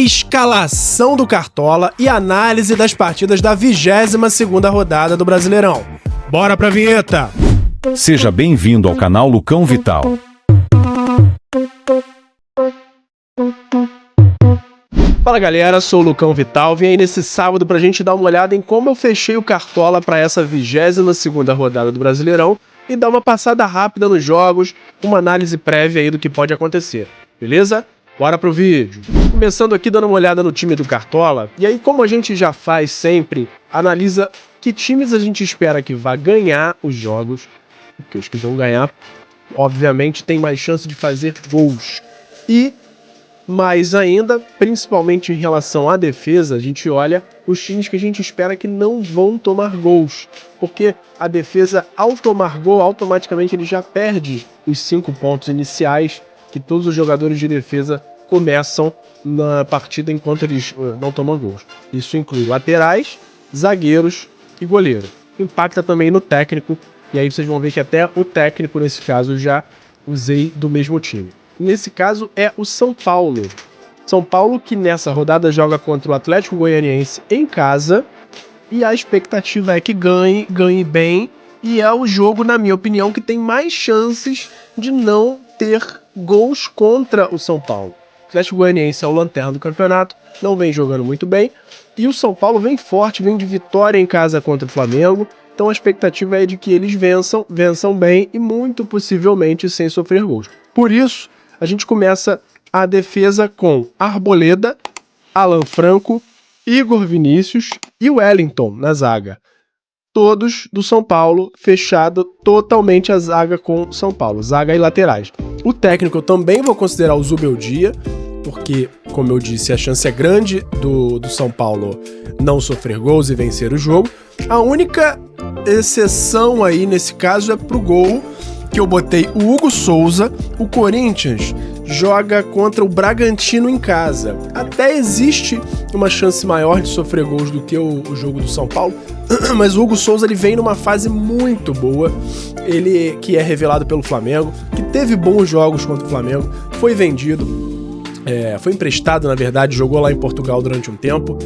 escalação do Cartola e análise das partidas da 22ª rodada do Brasileirão. Bora pra vinheta! Seja bem-vindo ao canal Lucão Vital. Fala galera, sou o Lucão Vital, vim aí nesse sábado pra gente dar uma olhada em como eu fechei o Cartola para essa 22ª rodada do Brasileirão e dar uma passada rápida nos jogos, uma análise prévia aí do que pode acontecer, beleza? Bora pro vídeo! Começando aqui dando uma olhada no time do Cartola, e aí como a gente já faz sempre, analisa que times a gente espera que vá ganhar os jogos, porque os que vão ganhar, obviamente, tem mais chance de fazer gols. E mais ainda, principalmente em relação à defesa, a gente olha os times que a gente espera que não vão tomar gols. Porque a defesa, ao tomar gol, automaticamente ele já perde os 5 pontos iniciais que todos os jogadores de defesa começam na partida enquanto eles não tomam gols. Isso inclui laterais, zagueiros e goleiro. Impacta também no técnico, e aí vocês vão ver que até o técnico, nesse caso, já usei do mesmo time. Nesse caso é o São Paulo. São Paulo que nessa rodada joga contra o Atlético Goianiense em casa, e a expectativa é que ganhe bem, e é o jogo, na minha opinião, que tem mais chances de não ter gols contra o São Paulo. O Atlético Goianiense é o lanterna do campeonato, não vem jogando muito bem, e o São Paulo vem forte, vem de vitória em casa contra o Flamengo, então a expectativa é de que eles vençam bem e muito possivelmente sem sofrer gols. Por isso, a gente começa a defesa com Arboleda, Alan Franco, Igor Vinícius e Wellington na zaga. Todos do São Paulo, fechado totalmente a zaga com São Paulo, zaga e laterais. O técnico eu também vou considerar o Zubeldia, porque, como eu disse, a chance é grande do São Paulo não sofrer gols e vencer o jogo. A única exceção aí nesse caso é pro gol, que eu botei o Hugo Souza. O Corinthians joga contra o Bragantino em casa. Até existe uma chance maior de sofrer gols do que o jogo do São Paulo, mas o Hugo Souza ele vem numa fase muito boa. Ele que é revelado pelo Flamengo, que teve bons jogos contra o Flamengo, foi vendido, foi emprestado na verdade, jogou lá em Portugal durante um tempo,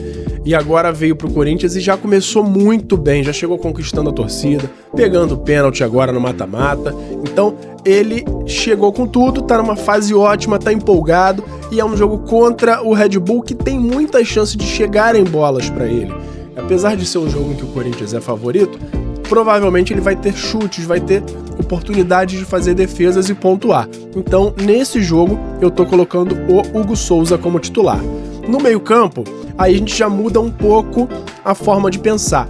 e agora veio pro Corinthians e já começou muito bem, já chegou conquistando a torcida, pegando o pênalti agora no mata-mata. Então ele chegou com tudo, tá numa fase ótima, tá empolgado, e é um jogo contra o Red Bull que tem muitas chances de chegarem bolas para ele. Apesar de ser um jogo em que o Corinthians é favorito, provavelmente ele vai ter chutes, vai ter oportunidade de fazer defesas e pontuar. Então, nesse jogo, eu tô colocando o Hugo Souza como titular. No meio-campo, aí a gente já muda um pouco a forma de pensar.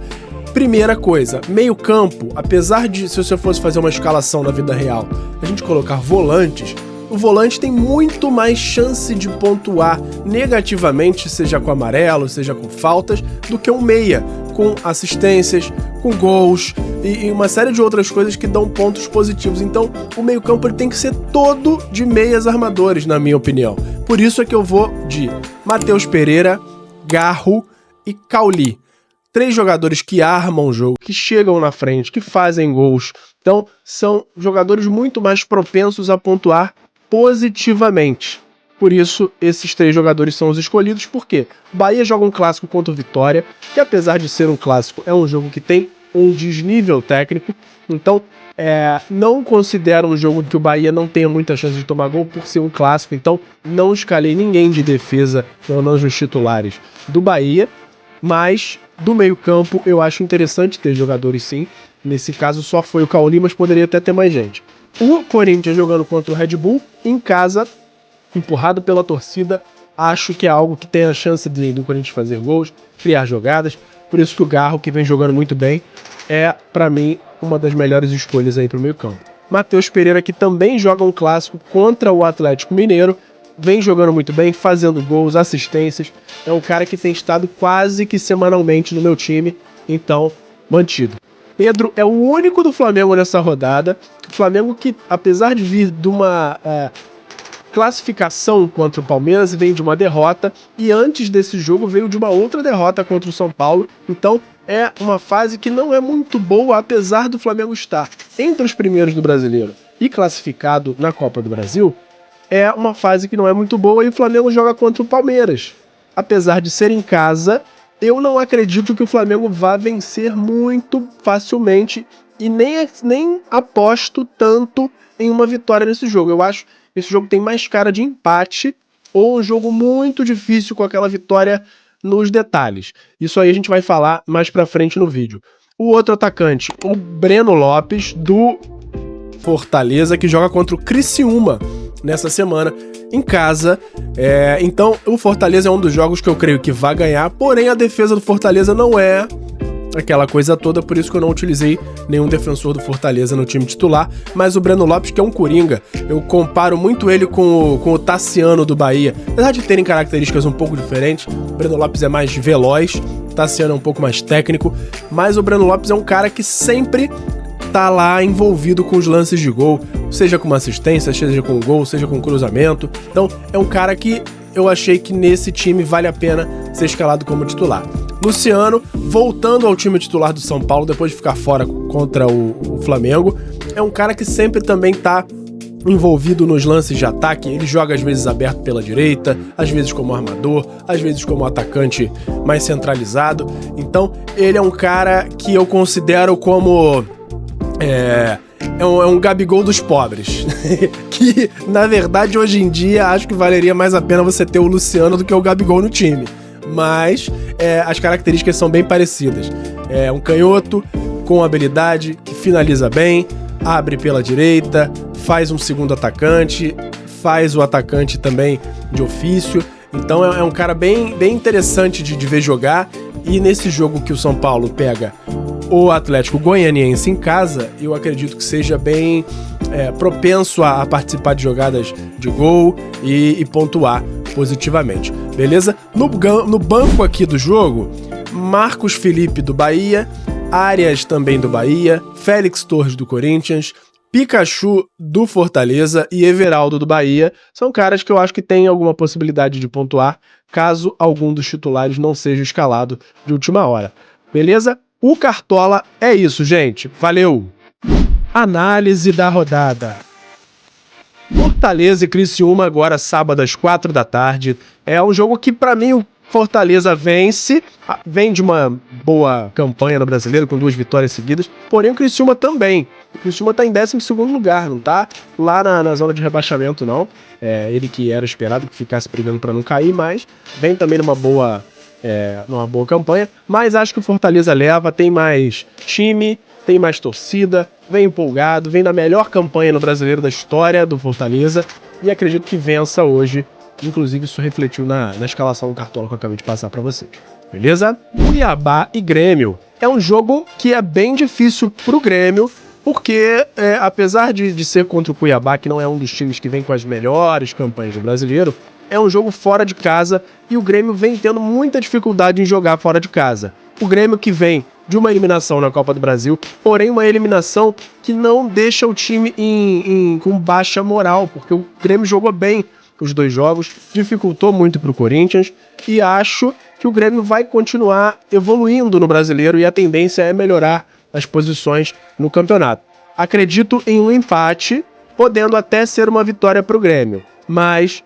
Primeira coisa, meio-campo, apesar de, se você fosse fazer uma escalação na vida real, a gente colocar volantes, o volante tem muito mais chance de pontuar negativamente, seja com amarelo, seja com faltas, do que um meia, com assistências, com gols e uma série de outras coisas que dão pontos positivos. Então, o meio-campo ele tem que ser todo de meias armadores, na minha opinião. Por isso é que eu vou de Matheus Pereira, Garro e Cauli. 3 jogadores que armam o jogo, que chegam na frente, que fazem gols. Então, são jogadores muito mais propensos a pontuar positivamente. Por isso, esses 3 jogadores são os escolhidos, porque Bahia joga um clássico contra o Vitória, que apesar de ser um clássico, é um jogo que tem um desnível técnico, então não considero um jogo em que o Bahia não tenha muita chance de tomar gol por ser um clássico, então não escalei ninguém de defesa, pelo menos os titulares do Bahia, mas do meio campo eu acho interessante ter jogadores sim, nesse caso só foi o Cauli, mas poderia até ter mais gente. O Corinthians jogando contra o Red Bull, em casa, empurrado pela torcida, acho que é algo que tem a chance do Corinthians fazer gols, criar jogadas, por isso que o Garro, que vem jogando muito bem, é, pra mim, uma das melhores escolhas aí pro meio campo. Matheus Pereira, que também joga um clássico contra o Atlético Mineiro, vem jogando muito bem, fazendo gols, assistências, é um cara que tem estado quase que semanalmente no meu time, então, mantido. Pedro é o único do Flamengo nessa rodada, o Flamengo que, apesar de vir de uma classificação contra o Palmeiras, vem de uma derrota, e antes desse jogo veio de uma outra derrota contra o São Paulo, então é uma fase que não é muito boa, apesar do Flamengo estar entre os primeiros do Brasileiro e classificado na Copa do Brasil, é uma fase que não é muito boa, e o Flamengo joga contra o Palmeiras, apesar de ser em casa, eu não acredito que o Flamengo vá vencer muito facilmente e nem aposto tanto em uma vitória nesse jogo. Eu acho que esse jogo tem mais cara de empate ou um jogo muito difícil com aquela vitória nos detalhes. Isso aí a gente vai falar mais pra frente no vídeo. O outro atacante, o Breno Lopes, do Fortaleza, que joga contra o Criciúma nessa semana em casa. Então o Fortaleza é um dos jogos que eu creio que vai ganhar, porém a defesa do Fortaleza não é aquela coisa toda, por isso que eu não utilizei nenhum defensor do Fortaleza no time titular, mas o Breno Lopes, que é um coringa, eu comparo muito ele com o Tassiano do Bahia, apesar de terem características um pouco diferentes. O Breno Lopes é mais veloz, o Tassiano é um pouco mais técnico, mas o Breno Lopes é um cara que sempre tá lá envolvido com os lances de gol, seja com uma assistência, seja com um gol, seja com um cruzamento. Então é um cara que eu achei que nesse time vale a pena ser escalado como titular. Luciano, voltando ao time titular do São Paulo, depois de ficar fora contra o Flamengo, é um cara que sempre também tá envolvido nos lances de ataque. Ele joga às vezes aberto pela direita, às vezes como armador, às vezes como atacante mais centralizado. Então ele é um cara que eu considero como é um Gabigol dos pobres. Que, na verdade, hoje em dia, acho que valeria mais a pena você ter o Luciano do que o Gabigol no time. Mas as características são bem parecidas. É um canhoto com habilidade, que finaliza bem, abre pela direita, faz um segundo atacante, faz o atacante também de ofício. Então é um cara bem interessante de ver jogar. E nesse jogo que o São Paulo pega o Atlético Goianiense em casa, eu acredito que seja bem propenso a participar de jogadas de gol e pontuar positivamente, beleza? No banco aqui do jogo, Marcos Felipe do Bahia, Arias também do Bahia, Félix Torres do Corinthians, Pikachu do Fortaleza e Everaldo do Bahia. São caras que eu acho que tem alguma possibilidade de pontuar, caso algum dos titulares não seja escalado de última hora, beleza? O Cartola é isso, gente. Valeu! Análise da rodada. Fortaleza e Criciúma agora sábado às 4 da tarde. É um jogo que pra mim o Fortaleza vence, vem de uma boa campanha no Brasileiro com 2 vitórias seguidas, porém o Criciúma também. O Criciúma tá em 12º lugar, não tá lá na zona de rebaixamento não. Ele que era esperado que ficasse brigando pra não cair, mas vem também numa boa campanha, mas acho que o Fortaleza leva, tem mais time, tem mais torcida, vem empolgado, vem na melhor campanha no Brasileiro da história do Fortaleza e acredito que vença hoje. Inclusive isso refletiu na escalação do Cartola que eu acabei de passar pra vocês, beleza? Cuiabá e Grêmio. É um jogo que é bem difícil pro Grêmio, porque apesar de ser contra o Cuiabá, que não é um dos times que vem com as melhores campanhas do Brasileiro, é um jogo fora de casa e o Grêmio vem tendo muita dificuldade em jogar fora de casa. O Grêmio que vem de uma eliminação na Copa do Brasil, porém uma eliminação que não deixa o time com baixa moral, porque o Grêmio jogou bem os 2 jogos, dificultou muito para o Corinthians e acho que o Grêmio vai continuar evoluindo no Brasileiro e a tendência é melhorar as posições no campeonato. Acredito em um empate, podendo até ser uma vitória para o Grêmio, mas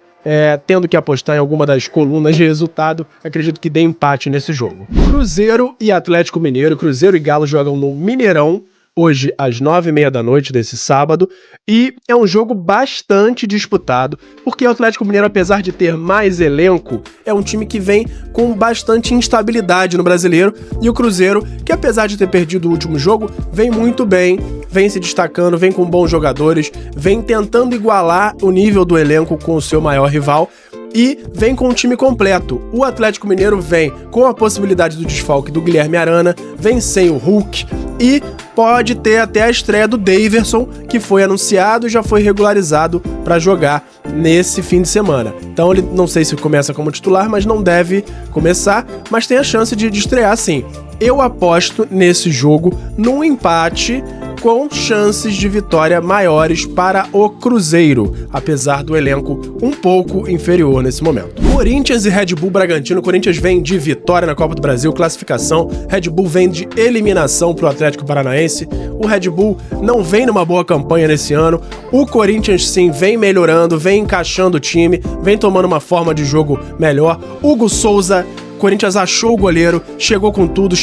tendo que apostar em alguma das colunas de resultado, acredito que dê empate nesse jogo. Cruzeiro e Atlético Mineiro. Cruzeiro e Galo jogam no Mineirão, hoje às 9h30 da noite desse sábado, e é um jogo bastante disputado, porque o Atlético Mineiro, apesar de ter mais elenco, é um time que vem com bastante instabilidade no Brasileiro, e o Cruzeiro, que apesar de ter perdido o último jogo, vem muito bem, vem se destacando, vem com bons jogadores, vem tentando igualar o nível do elenco com o seu maior rival, e vem com um time completo. O Atlético Mineiro vem com a possibilidade do desfalque do Guilherme Arana, vem sem o Hulk e pode ter até a estreia do Daverson, que foi anunciado e já foi regularizado para jogar nesse fim de semana. Então ele não sei se começa como titular, mas não deve começar, mas tem a chance de estrear sim. Eu aposto nesse jogo num empate com chances de vitória maiores para o Cruzeiro, apesar do elenco um pouco inferior nesse momento. Corinthians e Red Bull Bragantino. Corinthians vem de vitória na Copa do Brasil, classificação. Red Bull vem de eliminação para o Atlético Paranaense. O Red Bull não vem numa boa campanha nesse ano. O Corinthians sim vem melhorando, vem encaixando o time, vem tomando uma forma de jogo melhor. Hugo Souza, Corinthians achou o goleiro, chegou com tudo,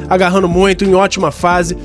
agarrando muito, em ótima fase,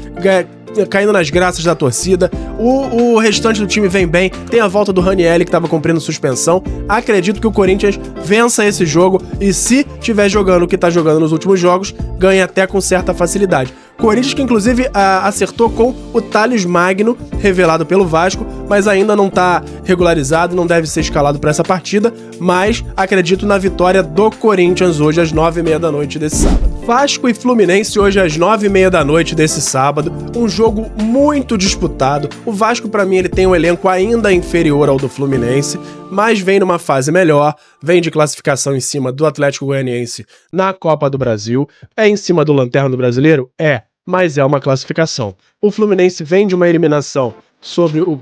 caindo nas graças da torcida. O restante do time vem bem, tem a volta do Ranieri, que estava cumprindo suspensão. Acredito que o Corinthians vença esse jogo e, se estiver jogando o que está jogando nos últimos jogos, ganha até com certa facilidade. Corinthians que inclusive acertou com o Thales Magno, revelado pelo Vasco, mas ainda não está regularizado, não deve ser escalado para essa partida, mas acredito na vitória do Corinthians hoje às 9h30 da noite desse sábado. Vasco e Fluminense hoje às 9h30 da noite desse sábado, um jogo muito disputado. O Vasco, para mim, ele tem um elenco ainda inferior ao do Fluminense, mas vem numa fase melhor, vem de classificação em cima do Atlético Goianiense na Copa do Brasil, é em cima do Lanterna do Brasileiro? É, mas é uma classificação. O Fluminense vem de uma eliminação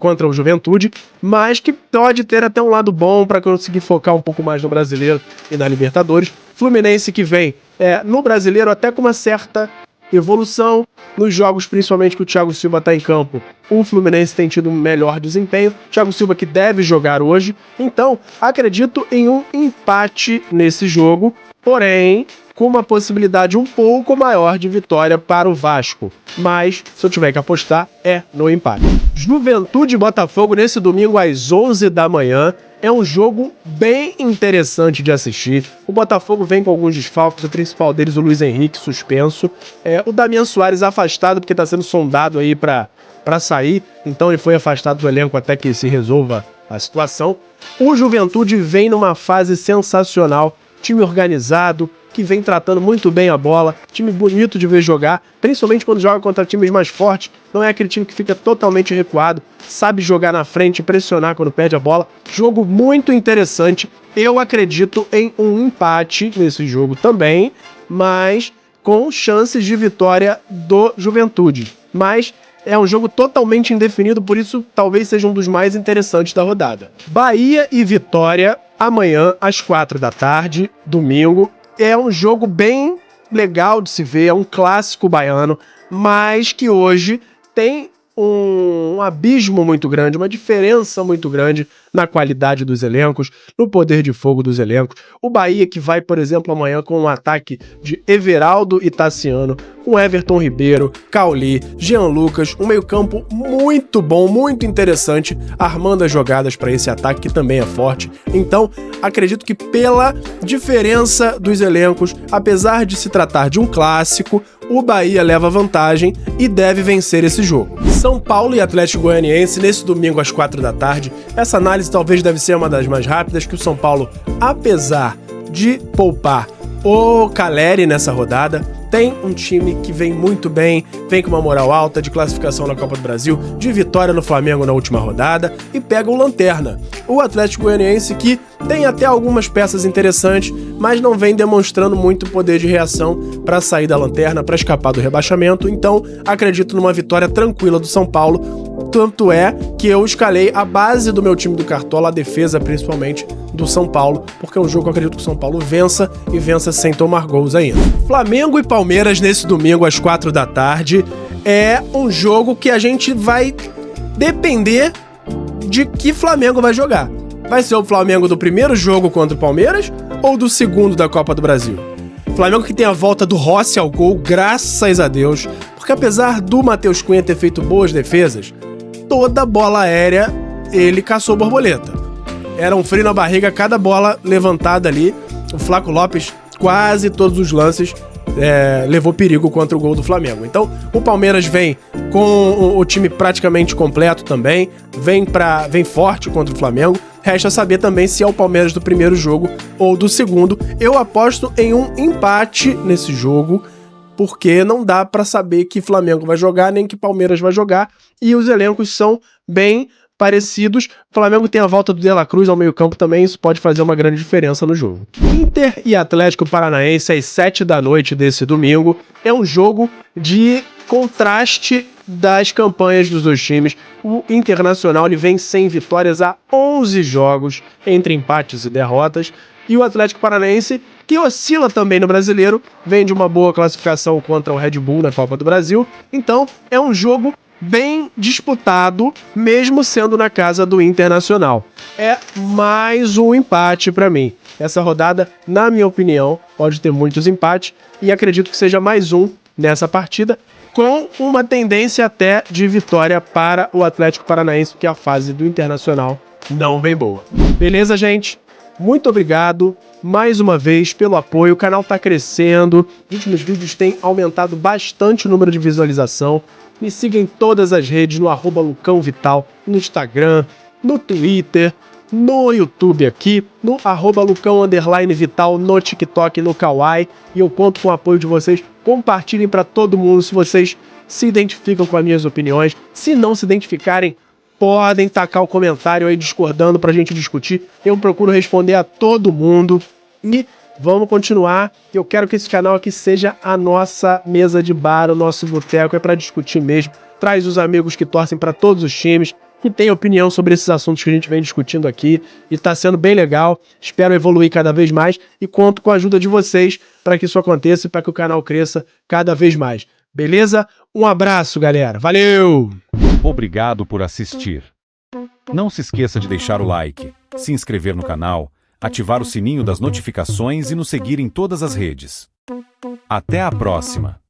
contra o Juventude, mas que pode ter até um lado bom para conseguir focar um pouco mais no Brasileiro e na Libertadores. Fluminense que vem no Brasileiro até com uma certa evolução nos jogos, principalmente que o Thiago Silva está em campo. O Fluminense tem tido um melhor desempenho. Thiago Silva que deve jogar hoje. Então, acredito em um empate nesse jogo, porém com uma possibilidade um pouco maior de vitória para o Vasco. Mas, se eu tiver que apostar, é no empate. Juventude e Botafogo nesse domingo às 11 da manhã. É um jogo bem interessante de assistir. O Botafogo vem com alguns desfalques, o principal deles o Luiz Henrique, suspenso. O Damian Soares afastado, porque está sendo sondado aí para sair. Então ele foi afastado do elenco até que se resolva a situação. O Juventude vem numa fase sensacional. Time organizado, que vem tratando muito bem a bola, time bonito de ver jogar, principalmente quando joga contra times mais fortes. Não é aquele time que fica totalmente recuado, sabe jogar na frente, pressionar quando perde a bola. Jogo muito interessante. Eu acredito em um empate nesse jogo também, mas com chances de vitória do Juventude. Mas é um jogo totalmente indefinido, por isso talvez seja um dos mais interessantes da rodada. Bahia e Vitória, amanhã às 4 da tarde, domingo. É um jogo bem legal de se ver, é um clássico baiano, mas que hoje tem um abismo muito grande, uma diferença muito grande na qualidade dos elencos, no poder de fogo dos elencos. O Bahia que vai, por exemplo, amanhã com um ataque de Everaldo e Tassiano, com Everton Ribeiro, Cauli, Jean Lucas, um meio-campo muito bom, muito interessante, armando as jogadas para esse ataque que também é forte. Então, acredito que pela diferença dos elencos, apesar de se tratar de um clássico, o Bahia leva vantagem e deve vencer esse jogo. São Paulo e Atlético Goianiense nesse domingo às 4 da tarde. Essa análise talvez deve ser uma das mais rápidas, que o São Paulo, apesar de poupar o Caleri nessa rodada, tem um time que vem muito bem, vem com uma moral alta, de classificação na Copa do Brasil, de vitória no Flamengo na última rodada, e pega o Lanterna, o Atlético Goianiense, que tem até algumas peças interessantes, mas não vem demonstrando muito poder de reação para sair da Lanterna, para escapar do rebaixamento. Então acredito numa vitória tranquila do São Paulo, tanto é que eu escalei a base do meu time do Cartola, a defesa principalmente do São Paulo, porque é um jogo que eu acredito que o São Paulo vença, e vença sem tomar gols ainda. Flamengo e Palmeiras nesse domingo às 4 da tarde é um jogo que a gente vai depender de que Flamengo vai jogar. Vai ser o Flamengo do primeiro jogo contra o Palmeiras ou do segundo da Copa do Brasil? Flamengo que tem a volta do Rossi ao gol, graças a Deus, porque apesar do Matheus Cunha ter feito boas defesas, toda bola aérea ele caçou borboleta. Era um frio na barriga cada bola levantada ali. O Flaco Lopes, quase todos os lances, levou perigo contra o gol do Flamengo. Então, o Palmeiras vem com o time praticamente completo também, vem forte contra o Flamengo. Resta saber também se é o Palmeiras do primeiro jogo ou do segundo. Eu aposto em um empate nesse jogo, porque não dá para saber que Flamengo vai jogar, nem que Palmeiras vai jogar, e os elencos são bem parecidos. O Flamengo tem a volta do De La Cruz ao meio-campo também, isso pode fazer uma grande diferença no jogo. Inter e Atlético Paranaense às 7 da noite desse domingo. É um jogo de contraste das campanhas dos dois times. O Internacional ele vem sem vitórias há 11 jogos, entre empates e derrotas, e o Atlético Paranaense, que oscila também no Brasileiro, vem de uma boa classificação contra o Red Bull na Copa do Brasil. Então é um jogo bem disputado, mesmo sendo na casa do Internacional. É mais um empate para mim. Essa rodada, na minha opinião, pode ter muitos empates e acredito que seja mais um nessa partida, com uma tendência até de vitória para o Atlético Paranaense, porque a fase do Internacional não vem boa. Beleza, gente? Muito obrigado mais uma vez pelo apoio. O canal está crescendo, os últimos vídeos têm aumentado bastante o número de visualização. Me siga em todas as redes, no @LucãoVital, no Instagram, no Twitter, no YouTube aqui, no @Lucão_Vital, no TikTok, no Kawaii. E eu conto com o apoio de vocês. Compartilhem para todo mundo se vocês se identificam com as minhas opiniões. Se não se identificarem, podem tacar o comentário aí discordando pra gente discutir. Eu procuro responder a todo mundo. E vamos continuar. Eu quero que esse canal aqui seja a nossa mesa de bar, o nosso boteco. É pra discutir mesmo. Traz os amigos que torcem pra todos os times, que tem opinião sobre esses assuntos que a gente vem discutindo aqui. E tá sendo bem legal. Espero evoluir cada vez mais. E conto com a ajuda de vocês para que isso aconteça e para que o canal cresça cada vez mais. Beleza? Um abraço, galera. Valeu! Obrigado por assistir. Não se esqueça de deixar o like, se inscrever no canal, ativar o sininho das notificações e nos seguir em todas as redes. Até a próxima!